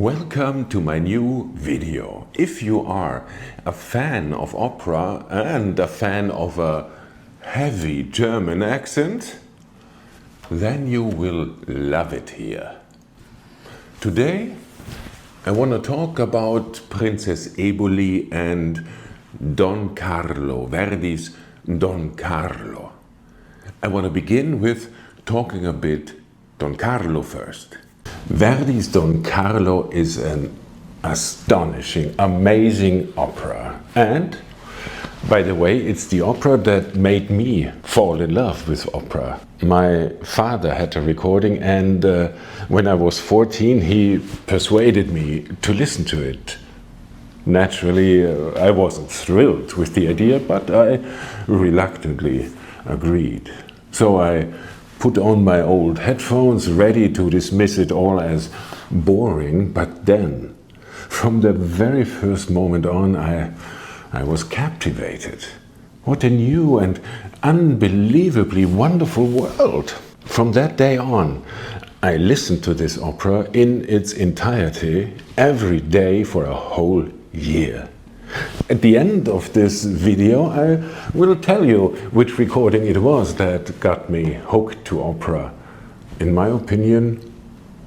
Welcome to my new video. If you are a fan of opera and a fan of a heavy German accent, then you will love it here. Today I want to talk about Princess Eboli and Don Carlo, Verdi's Don Carlo. I want to begin with talking a bit Don Carlo first. Verdi's Don Carlo is an astonishing, amazing opera. And, by the way, it's the opera that made me fall in love with opera. My father had a recording, and when I was 14, he persuaded me to listen to it. Naturally, I wasn't thrilled with the idea, but I reluctantly agreed. So I put on my old headphones, ready to dismiss it all as boring, but then, from the very first moment on, I was captivated. What a new and unbelievably wonderful world! From that day on, I listened to this opera in its entirety every day for a whole year. At the end of this video, I will tell you which recording it was that got me hooked to opera. In my opinion,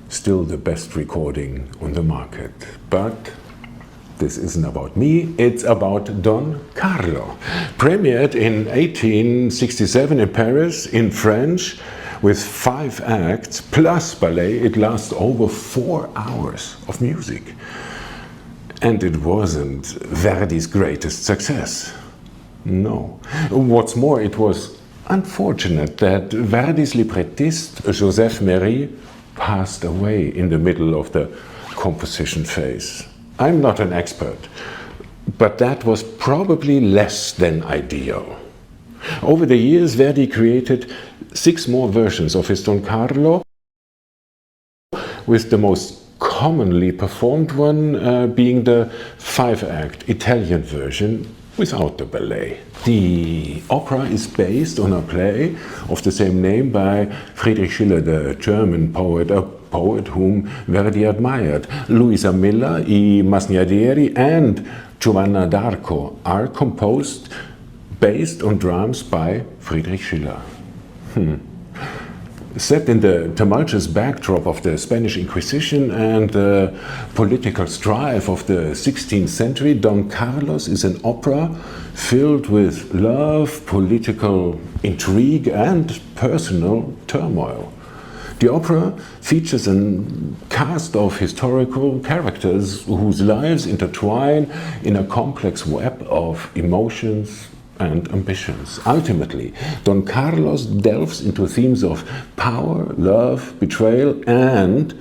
still the best recording on the market. But this isn't about me, it's about Don Carlo. Premiered in 1867 in Paris, in French, with 5 acts plus ballet. It lasts over 4 hours of music. And it wasn't Verdi's greatest success. No. What's more, it was unfortunate that Verdi's librettist, Giuseppe Méry, passed away in the middle of the composition phase. I'm not an expert, but that was probably less than ideal. Over the years, Verdi created 6 more versions of his Don Carlo, with the most commonly performed one being the 5-act Italian version without the ballet. The opera is based on a play of the same name by Friedrich Schiller, the German poet, a poet whom Verdi admired. Luisa Miller, I Masnadieri and Giovanna d'Arco are composed based on dramas by Friedrich Schiller. Set in the tumultuous backdrop of the Spanish Inquisition and the political strife of the 16th century, Don Carlos is an opera filled with love, political intrigue and personal turmoil. The opera features a cast of historical characters whose lives intertwine in a complex web of emotions and ambitions. Ultimately, Don Carlos delves into themes of power, love, betrayal, and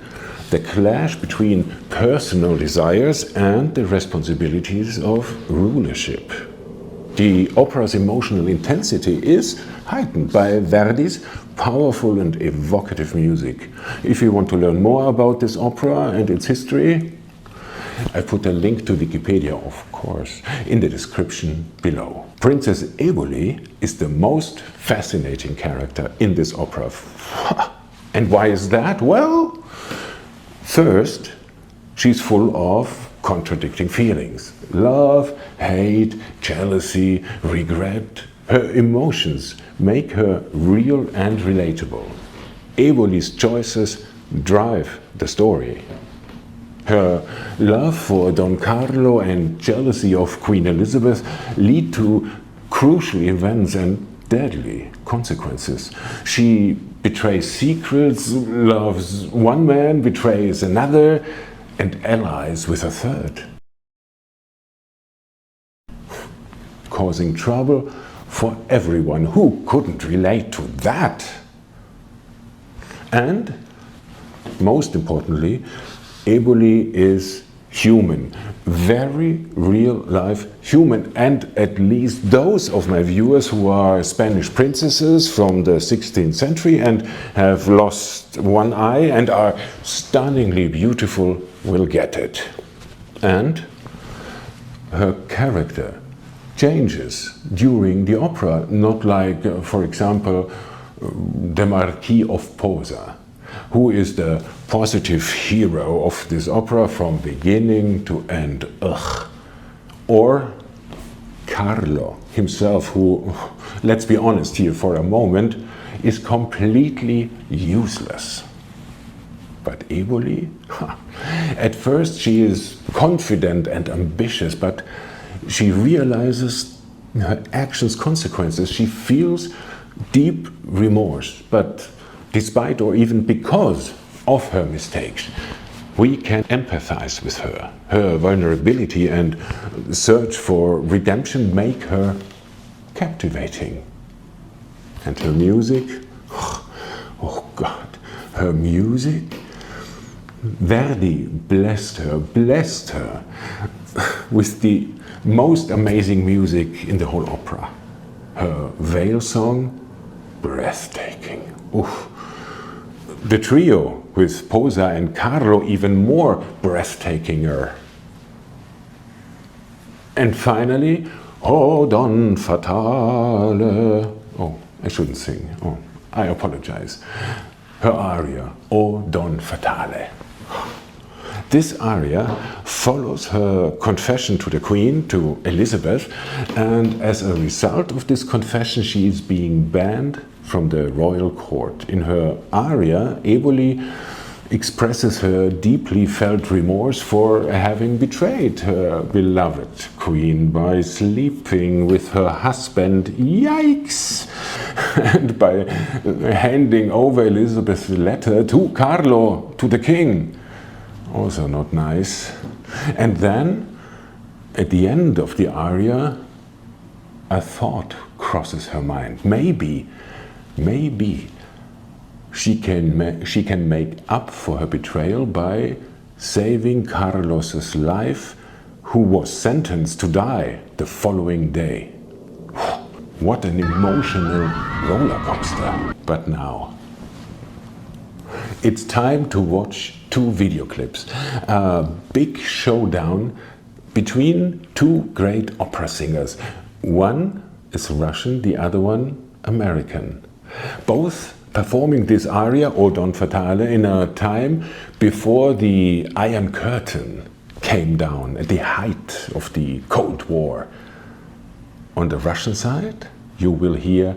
the clash between personal desires and the responsibilities of rulership. The opera's emotional intensity is heightened by Verdi's powerful and evocative music. If you want to learn more about this opera and its history, I put a link to Wikipedia, of course, in the description below. Princess Eboli is the most fascinating character in this opera. And why is that? Well, first, she's full of contradicting feelings. Love, hate, jealousy, regret. Her emotions make her real and relatable. Eboli's choices drive the story. Her love for Don Carlo and jealousy of Queen Elisabeth lead to crucial events and deadly consequences. She betrays secrets, loves one man, betrays another, and allies with a third, causing trouble for everyone. Who couldn't relate to that? And, most importantly, Eboli is human, very real-life human, and at least those of my viewers who are Spanish princesses from the 16th century and have lost one eye and are stunningly beautiful will get it. And her character changes during the opera, not like, for example, the Marquis of Posa, who is the positive hero of this opera from beginning to end. Ugh. Or Carlo himself, who, let's be honest here for a moment, is completely useless. But Eboli, at first she is confident and ambitious, but she realizes her actions' consequences. She feels deep remorse, but despite or even because of her mistakes, we can empathize with her. Her vulnerability and search for redemption make her captivating. And her music, oh God, her music. Verdi blessed her with the most amazing music in the whole opera. Her veil song, breathtaking. Oof. The trio with Posa and Carlo, even more breathtakinger. And finally, oh, Don fatale. Oh, I shouldn't sing. Oh, I apologize. Her aria, O Don fatale. This aria follows her confession to the Queen, to Elizabeth, and as a result of this confession, she is being banned from the royal court. In her aria, Eboli expresses her deeply felt remorse for having betrayed her beloved queen by sleeping with her husband, yikes, and by handing over Elizabeth's letter to Carlo, to the king. Also not nice. And then, at the end of the aria, a thought crosses her mind. Maybe she can make up for her betrayal by saving Carlos's life, who was sentenced to die the following day. What an emotional roller coaster. But now, it's time to watch two video clips. A big showdown between two great opera singers. One is Russian, the other one American. Both performing this aria, O Don fatale, in a time before the Iron Curtain came down, at the height of the Cold War. On the Russian side, you will hear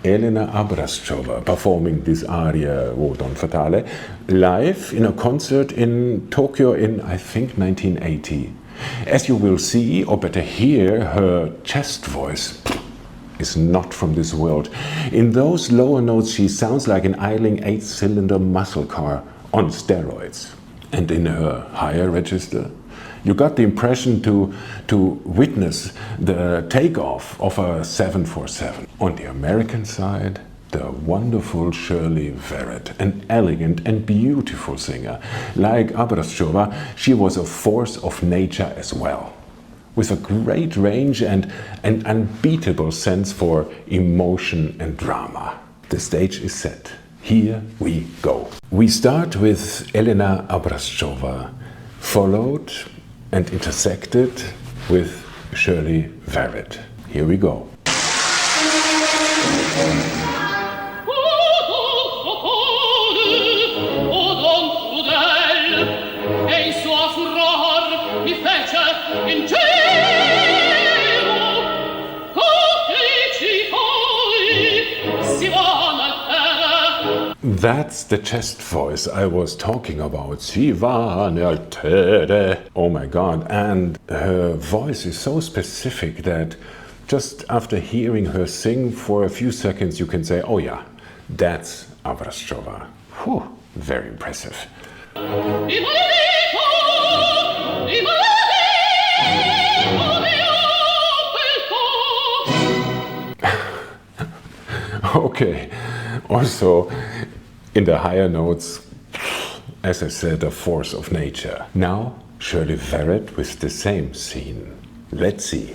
Elena Obraztsova performing this aria, O Don fatale, live in a concert in Tokyo in, I think, 1980. As you will see, or better hear, her chest voice is not from this world. In those lower notes, she sounds like an idling 8-cylinder muscle car on steroids. And in her higher register, you got the impression to witness the takeoff of a 747. On the American side, the wonderful Shirley Verrett, an elegant and beautiful singer. Like Obraztsova, she was a force of nature as well, with a great range and an unbeatable sense for emotion and drama. The stage is set. Here we go. We start with Elena Obraztsova, followed and intersected with Shirley Verrett. Here we go. That's the chest voice I was talking about. Oh my God. And her voice is so specific that just after hearing her sing for a few seconds, you can say, oh yeah, that's Obraztsova. Whew, very impressive. Okay, also in the higher notes, as I said, a force of nature. Now, Shirley Verrett with the same scene. Let's see.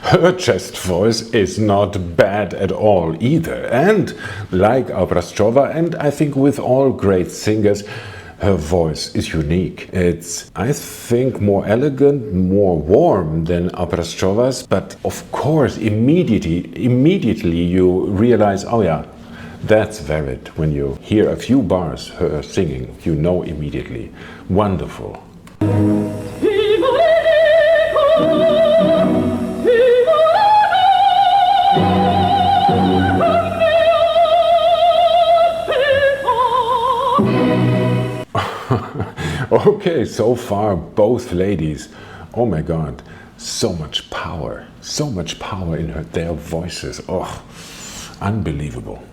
her chest voice is not bad at all either. And like Obraztsova, and I think with all great singers, her voice is unique. It's, I think, more elegant, more warm than Obraztsova's, but of course immediately you realize, oh yeah, that's Verrett. When you hear a few bars her singing, you know immediately. Wonderful. Okay, so far both ladies, oh my god, so much power in their voices. Oh, unbelievable.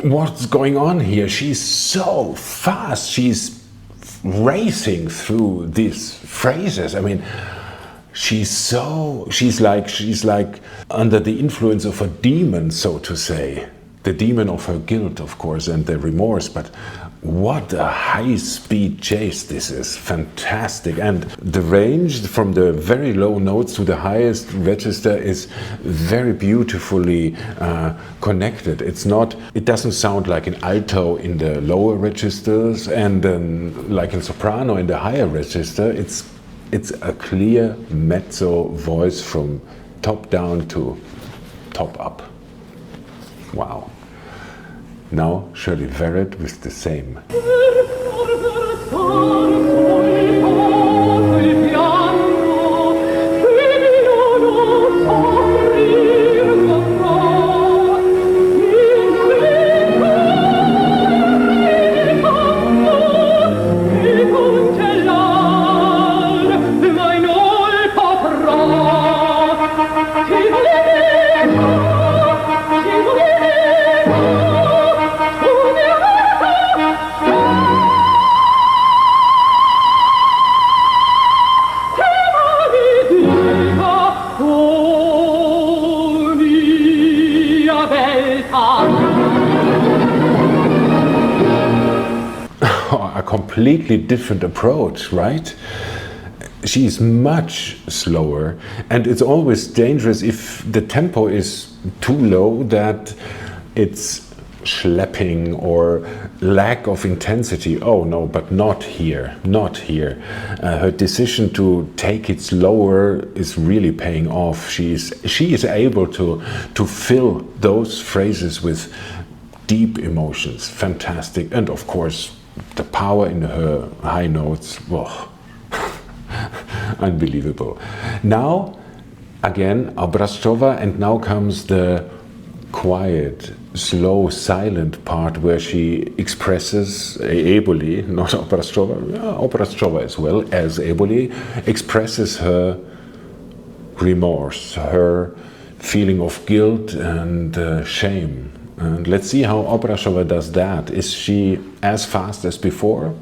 What's going on here? She's so fast. She's racing through these phrases. I mean, she's like under the influence of a demon, so to say. The demon of her guilt, of course, and the remorse, but what a high-speed chase this is. Fantastic. And the range from the very low notes to the highest register is very beautifully connected. It doesn't sound like an alto in the lower registers and like in soprano in the higher register. It's a clear mezzo voice from top down to top up. Wow. Now Shirley Verrett with the same. A completely different approach, right? She's much slower, and it's always dangerous if the tempo is too low that it's schlepping or lack of intensity. Oh no, but not here, not here. Her decision to take it slower is really paying off. She is able to fill those phrases with deep emotions. Fantastic. And of course, the power in her high notes, whoa, unbelievable. Now, again, Obraztsova, and now comes the quiet, slow, silent part where she expresses, Eboli, not Obraztsova, Obraztsova as well as Eboli, expresses her remorse, her feeling of guilt and shame. And let's see how Obraztsova does that. Is she as fast as before?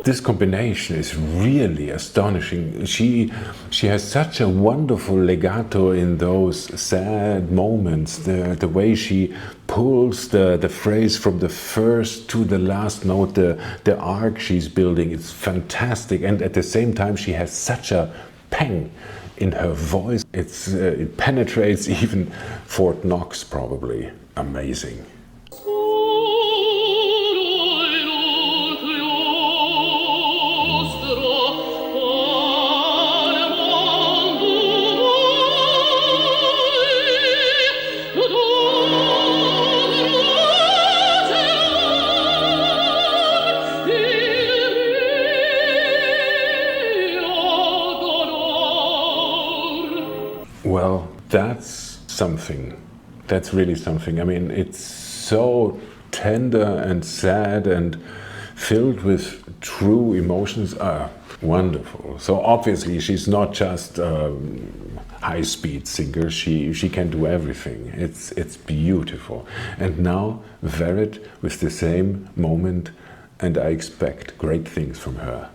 This combination is really astonishing. She has such a wonderful legato in those sad moments. The way she pulls the phrase from the first to the last note, the arc she's building, it's fantastic. And at the same time, she has such a pang in her voice. It penetrates even Fort Knox, probably. Amazing. Well, that's something. That's really something. I mean, it's so tender and sad and filled with true emotions. Wonderful. So obviously she's not just a high-speed singer. She can do everything. It's beautiful. And now Verrett with the same moment, and I expect great things from her.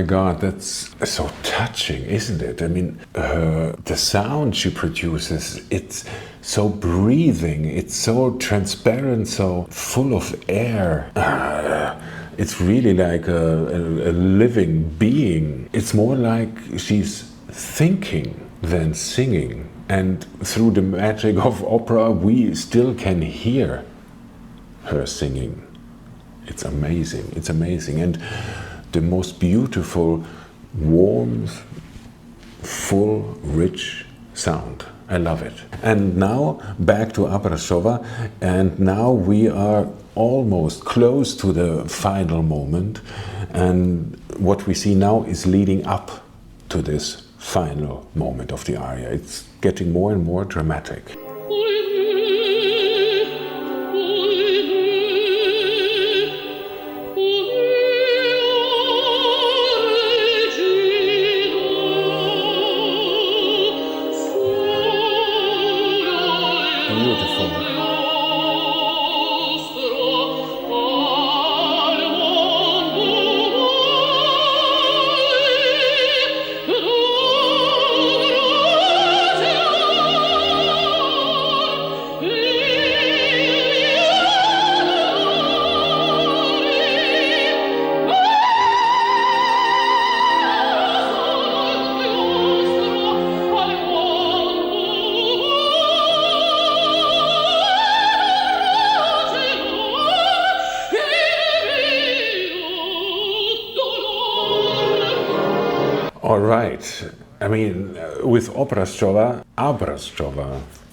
God, that's so touching, isn't it? I mean, the sound she produces, it's so breathing, it's so transparent, so full of air. It's really like a living being. It's more like she's thinking than singing. And through the magic of opera, we still can hear her singing. It's amazing, it's amazing. And the most beautiful, warm, full, rich sound. I love it. And now back to Obraztsova, and now we are almost close to the final moment, and what we see now is leading up to this final moment of the aria. It's getting more and more dramatic. All right. I mean, with Obraztsova,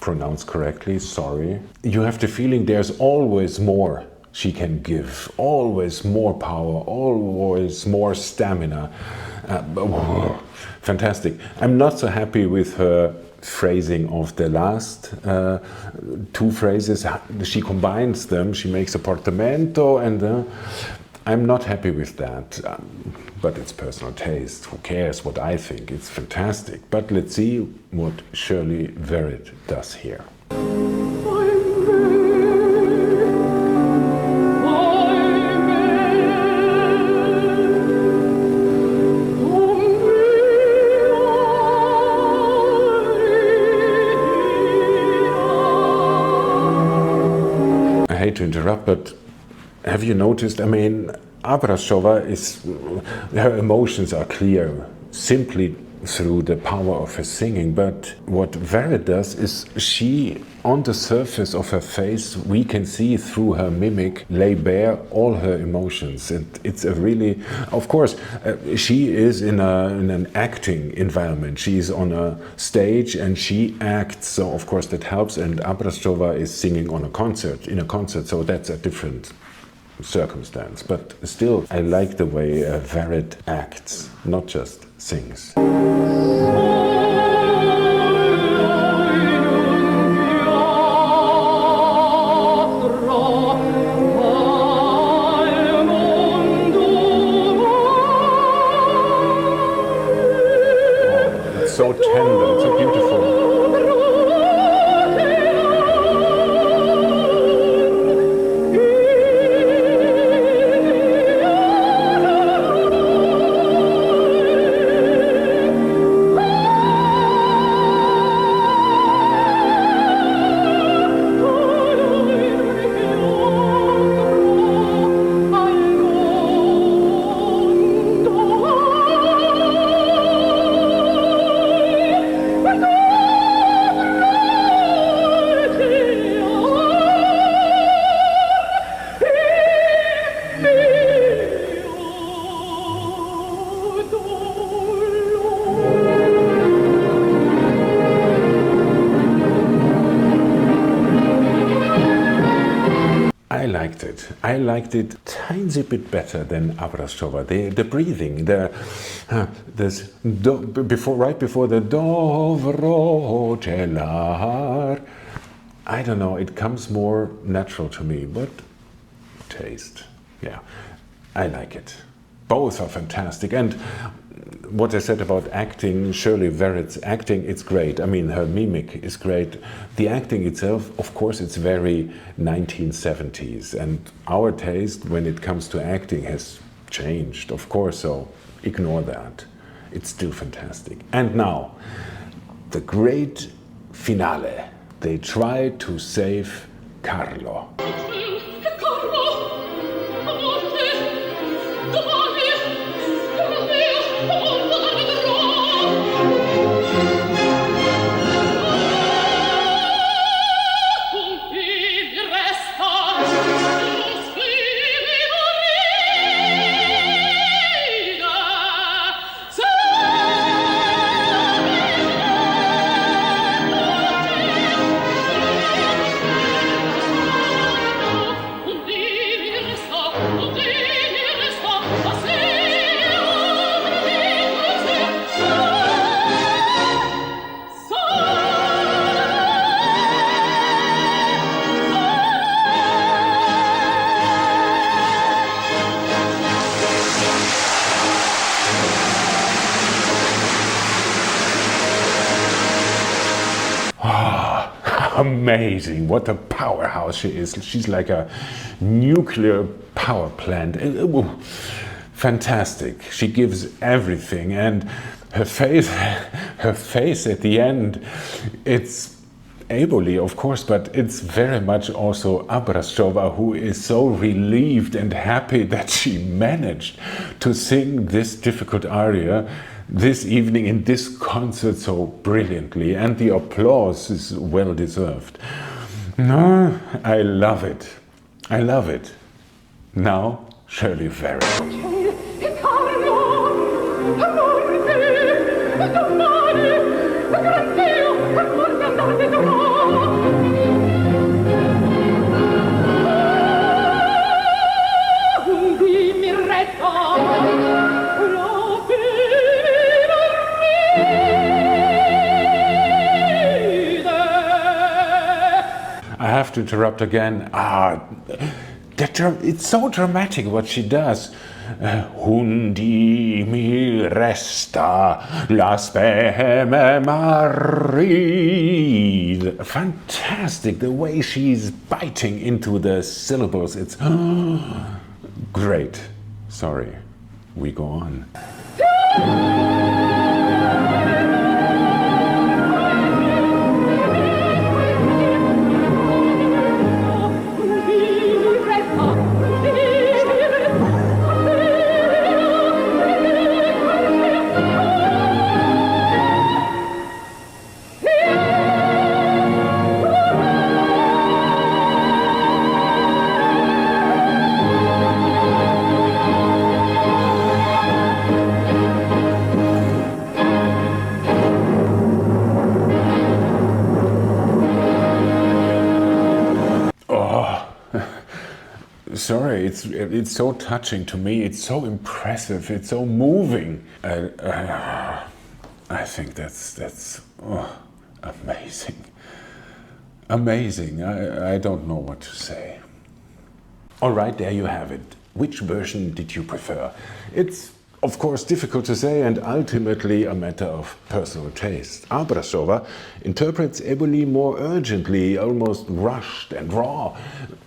pronounced correctly, sorry, you have the feeling there's always more she can give, always more power, always more stamina. Fantastic. I'm not so happy with her phrasing of the last two phrases. She combines them, she makes a portamento, and I'm not happy with that. But it's personal taste. Who cares what I think? It's fantastic. But let's see what Shirley Verrett does here. I hate to interrupt, but have you noticed, I mean, Obraztsova her emotions are clear simply through the power of her singing, but what Verrett does is she, on the surface of her face, we can see through her mimic, lay bare all her emotions. And it's a really, of course, she is in an acting environment. She's on a stage and she acts, so of course that helps, and Obraztsova is singing on a concert, in a concert, so that's a different circumstance. But still, I like the way Verrett acts, not just sings. It's so tender, it's so beautiful. I liked it tiny bit better than Obraztsova. The breathing, right before the dobro celar. I don't know, it comes more natural to me, but taste, yeah, I like it. Both are fantastic, and what I said about acting, Shirley Verrett's acting, it's great. I mean, her mimic is great. The acting itself, of course, it's very 1970s, and our taste when it comes to acting has changed, of course, so ignore that. It's still fantastic. And now, the great finale. They try to save Carlo. Amazing, what a powerhouse she is. She's like a nuclear power plant. Fantastic. She gives everything, and her face at the end, it's Eboli, of course, but it's very much also Obraztsova, who is so relieved and happy that she managed to sing this difficult aria this evening in this concert so brilliantly, and the applause is well deserved. No, I love it. I love it. Now, Shirley Verrett. I have to interrupt again. It's so dramatic what she does. Hundi mi resta la speme Méry. Fantastic, the way she's biting into the syllables. It's great. Sorry, we go on. sorry, it's so touching to me. It's so impressive. It's so moving. I think that's amazing. Amazing. I don't know what to say. All right, there you have it. Which version did you prefer? It's of course difficult to say and ultimately a matter of personal taste. Obraztsova interprets Eboli more urgently, almost rushed and raw,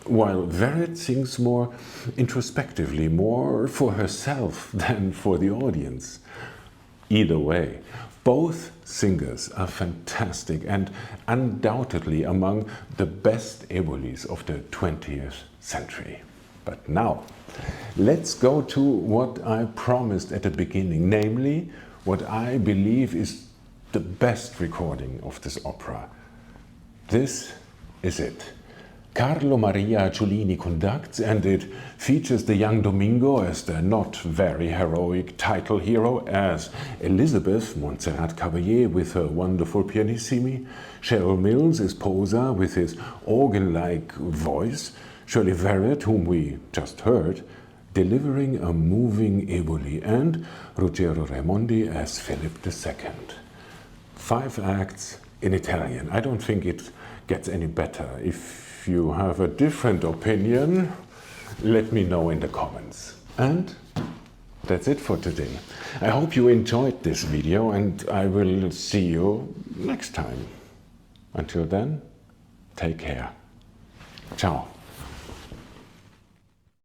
while Verrett sings more introspectively, more for herself than for the audience. Either way, both singers are fantastic and undoubtedly among the best Ebolis of the 20th century. But now, let's go to what I promised at the beginning, namely what I believe is the best recording of this opera. This is it. Carlo Maria Giulini conducts, and it features the young Domingo as the not very heroic title hero, as Elisabeth, Montserrat Caballé with her wonderful pianissimi, Cheryl Mills is Posa with his organ-like voice, Shirley Verrett, whom we just heard, delivering a moving Eboli, and Ruggero Raimondi as Philip II. 5 acts in Italian. I don't think it gets any better. If you have a different opinion, let me know in the comments. And that's it for today. I hope you enjoyed this video, and I will see you next time. Until then, take care. Ciao.